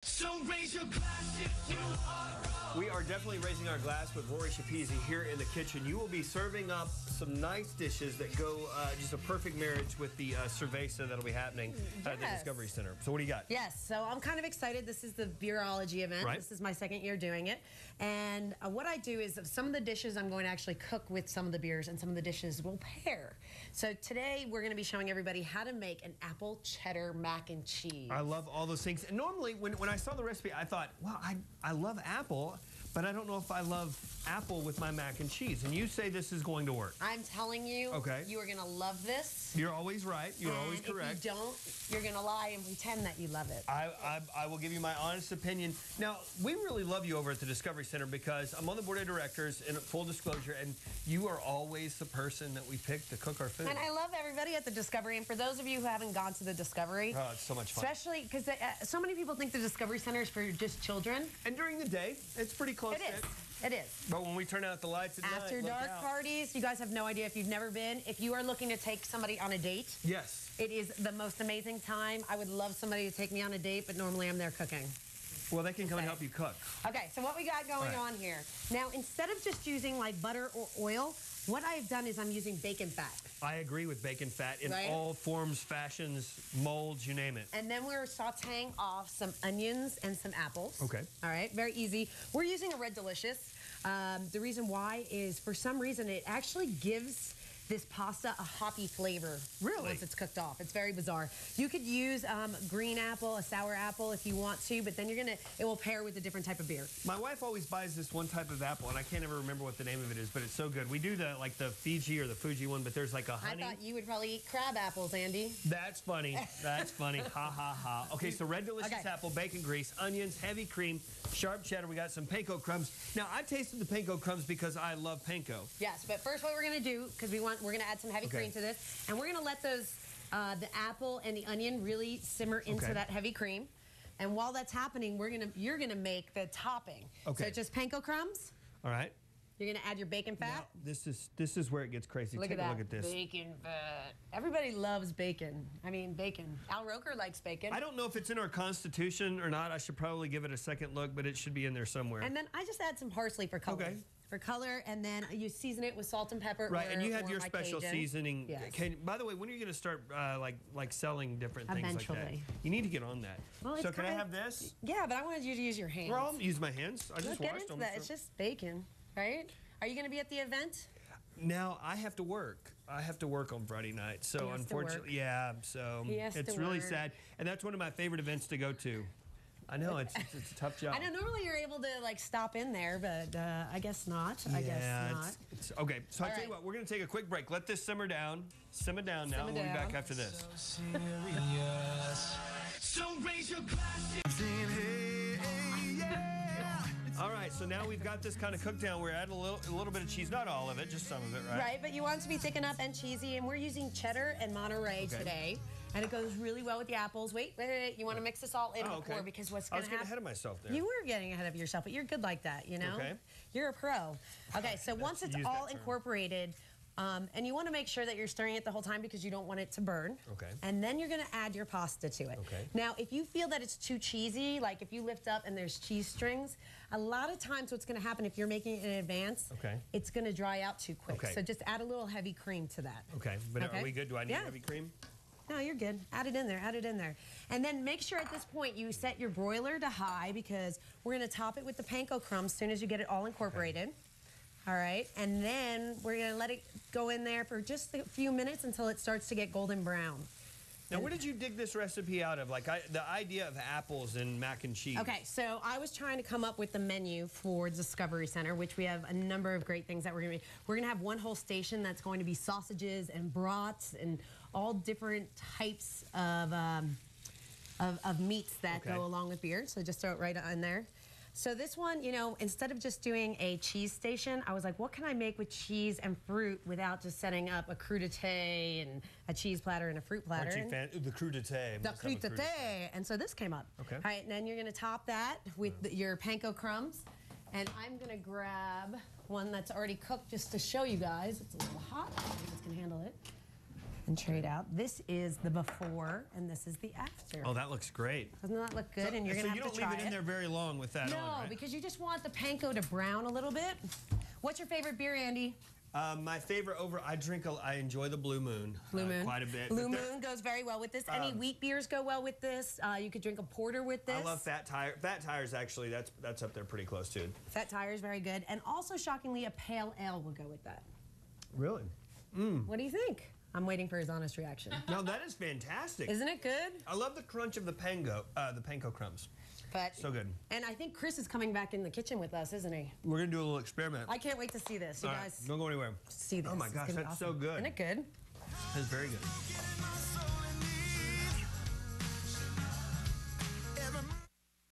So raise your glass if you are. We are definitely raising our glass with Rory Schepisi here in the kitchen. You will be serving up some nice dishes that go just a perfect marriage with the cerveza that'll be happening at the Discovery Center. So what do you got? Yes, so I'm kind of excited. This is the beerology event. Right. This is my second year doing it. And what I do is some of the dishes I'm going to actually cook with some of the beers, and some of the dishes will pair. So today we're going to be showing everybody how to make an apple cheddar mac and cheese. I love all those things. And normally when I saw the recipe, I thought, well, I love apple, but I don't know if I love apple with my mac and cheese. And you say this is going to work. I'm telling you, okay, you are going to love this. You're always right. You're always correct. If you don't, you're going to lie and pretend that you love it. I will give you my honest opinion. Now, we really love you over at the Discovery Center because I'm on the board of directors, in full disclosure, and you are always the person that we pick to cook our food. And I love everybody at the Discovery. And for those of you who haven't gone to the Discovery, oh, it's so much fun. Especially because so many people think the Discovery Center is for just children. And during the day, it's pretty close. It is. It is. But when we turn out the lights at night, after dark parties, you guys have no idea if you've never been. If you are looking to take somebody on a date, yes, it is the most amazing time. I would love somebody to take me on a date, but normally I'm there cooking. Well, they can come and help you cook. Okay, so what we got going on here. Now, instead of just using like butter or oil, what I've done is I'm using bacon fat. I agree with bacon fat in all forms, fashions, molds, you name it. And then we're sauteing off some onions and some apples. Okay. All right, very easy. We're using a Red Delicious. The reason why is for some reason it actually gives this pasta a hoppy flavor. Really? Once it's cooked off. It's very bizarre. You could use green apple, a sour apple if you want to, but then it will pair with a different type of beer. My wife always buys this one type of apple, and I can't ever remember what the name of it is, but it's so good. We do the Fiji or the Fuji one, but there's like a honey. I thought you would probably eat crab apples, Andy. That's funny. That's funny. Ha, ha, ha. Okay, so Red Delicious apple, bacon grease, onions, heavy cream, sharp cheddar. We got some panko crumbs. Now, I tasted the panko crumbs because I love panko. Yes, but first what we're going to do, because we're going to add some heavy cream to this, and we're going to let those, the apple and the onion really simmer into that heavy cream. And while that's happening, you're going to make the topping. Okay. So just panko crumbs. All right. You're going to add your bacon fat. Now, this is where it gets crazy. Take a look at this. Bacon fat. Everybody loves bacon. I mean, bacon. Al Roker likes bacon. I don't know if it's in our Constitution or not. I should probably give it a second look, but it should be in there somewhere. And then I just add some parsley for color. Okay. For color, and then you season it with salt and pepper. Right, and you have your special seasoning. Yes. By the way, when are you going to start like selling different things Eventually. like that? You need to get on that. Well, so can I have this? Yeah, but I wanted you to use your hands. Well, I'll use my hands. I just get washed into them. that. It's just bacon, right? Are you going to be at the event? Now, I have to work. I have to work on Friday night. So unfortunately, yeah, so it's really sad. And that's one of my favorite events to go to. I know, it's a tough job. I know normally you're able to like stop in there, but I guess not. I guess not. Okay, so I'll tell you what, we're going to take a quick break. Let this simmer down. Simmer down now. We'll be back after this. So serious. So raise your glass. All right, so now we've got this kind of cooked down. We're adding a little bit of cheese, not all of it, just some of it, right? Right, but you want it to be thick enough and cheesy, and we're using cheddar and Monterey today, and it goes really well with the apples. Wait, you want to mix this all in before, because what's going to happen? I was getting ahead of myself there. You were getting ahead of yourself, but you're good like that, you know? Okay. You're a pro. Okay, so once it's all incorporated, and you want to make sure that you're stirring it the whole time because you don't want it to burn. Okay. And then you're going to add your pasta to it. Okay. Now, if you feel that it's too cheesy, like if you lift up and there's cheese strings, a lot of times what's going to happen if you're making it in advance, it's going to dry out too quick. So just add a little heavy cream to that. Okay. But are we good? Do I need heavy cream? No, you're good. Add it in there. Add it in there. And then make sure at this point you set your broiler to high because we're going to top it with the panko crumbs as soon as you get it all incorporated. Okay. All right, and then we're going to let it go in there for just a few minutes until it starts to get golden brown. Now, where did you dig this recipe out of? Like the idea of apples and mac and cheese. Okay, so I was trying to come up with the menu for Discovery Center, which we have a number of great things that we're going to be. We're going to have one whole station that's going to be sausages and brats and all different types of meats that go along with beer. So just throw it right on there. So this one, you know, instead of just doing a cheese station, I was like, what can I make with cheese and fruit without just setting up a crudité and a cheese platter and a fruit platter? The crudité. The crudité. And so this came up. Okay. All right, and then you're going to top that with your panko crumbs. And I'm going to grab one that's already cooked just to show you guys. It's a little hot. You guys can handle it. and trade out. This is the before, and this is the after. Oh, that looks great. Doesn't that look good? And you're so gonna you have to don't try leave it in there very long with that No, on, right? because you just want the panko to brown a little bit. What's your favorite beer, Andy? My favorite I enjoy the Blue Moon. Blue Moon. Quite a bit. Blue Moon goes very well with this. Any wheat beers go well with this. You could drink a porter with this. I love Fat Tire. Fat Tire's actually, that's up there pretty close too. Fat Tire is very good. And also, shockingly, a pale ale will go with that. Really? What do you think? I'm waiting for his honest reaction. No, that is fantastic. Isn't it good? I love the crunch of the panko crumbs. But so good. And I think Chris is coming back in the kitchen with us, isn't he? We're gonna do a little experiment. I can't wait to see this. You guys don't go anywhere. see this. Oh my It's gosh, gonna be that's awesome. so good. Isn't it good? That's very good.